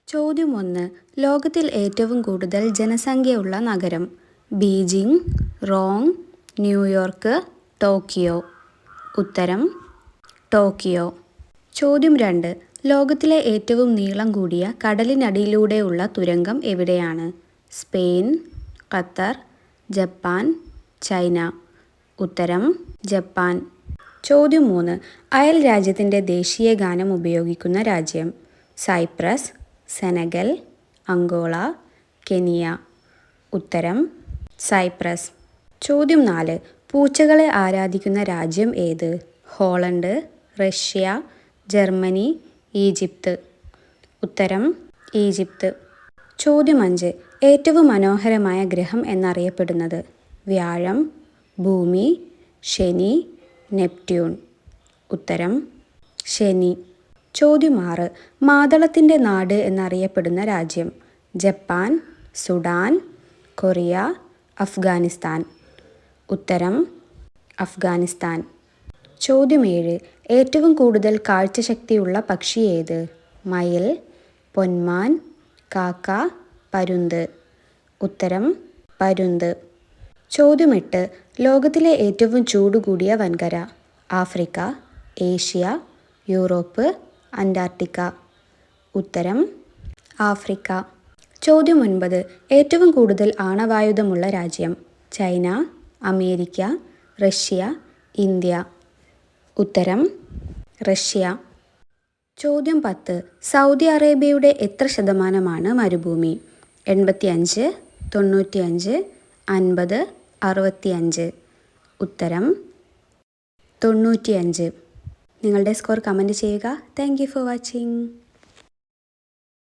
ചോദ്യം 1. ലോകത്തിൽ ഏറ്റവും കൂടുതൽ ജനസംഖ്യയുള്ള നഗരം? Beijing, Rome, New York, Tokyo. ഉത്തരം ടോക്കിയോ. ചോദ്യം 2. ലോകത്തിലെ ഏറ്റവും നീളം കൂടിയ കടലിനടിയിലൂടെയുള്ള തുരങ്കം എവിടെയാണ്? Spain, Qatar, Japan, China. ഉത്തരം ജപ്പാൻ. ചോദ്യം 3. അയൽ രാജ്യത്തിൻ്റെ ദേശീയ ഗാനം ഉപയോഗിക്കുന്ന രാജ്യം? Cyprus, Senegal, Angola, Kenya. ഉത്തരം സൈപ്രസ്. ചോദ്യം 4. പൂച്ചകളെ ആരാധിക്കുന്ന രാജ്യം ഏത്? Holland, Russia, Germany, Egypt. ഉത്തരം ഈജിപ്ത്. ചോദ്യം 5. ഏറ്റവും മനോഹരമായ ഗ്രഹം എന്നറിയപ്പെടുന്നത്? വ്യാഴം, ഭൂമി, ശനി, നെപ്റ്റ്യൂൺ. ഉത്തരം ശനി. ചോദ്യം 6. മാതളത്തിൻ്റെ നാട് എന്നറിയപ്പെടുന്ന രാജ്യം? Japan, Sudan, Korea, Afghanistan. ഉത്തരം അഫ്ഗാനിസ്ഥാൻ. ചോദ്യം 7. ഏറ്റവും കൂടുതൽ കാഴ്ചശക്തിയുള്ള പക്ഷി ഏത്? മയിൽ, പൊന്മാൻ, കാക്ക, പരുന്ത്. ഉത്തരം പരുന്ത്. ചോദ്യം 8. ലോകത്തിലെ ഏറ്റവും ചൂട് കൂടിയ വൻകര? Africa, Asia, Europe, Antarctica. ഉത്തരം ആഫ്രിക്ക. ചോദ്യം 9. ഏറ്റവും കൂടുതൽ ആണവായുധമുള്ള രാജ്യം? China, America, Russia, India. ഉത്തരം റഷ്യ. ചോദ്യം 10. സൗദി അറേബ്യയുടെ എത്ര ശതമാനമാണ് മരുഭൂമി? 85, 95, 50, 65. ഉത്തരം 95. നിങ്ങളുടെ സ്കോർ കമൻറ്റ് ചെയ്യുക. Thank you for watching.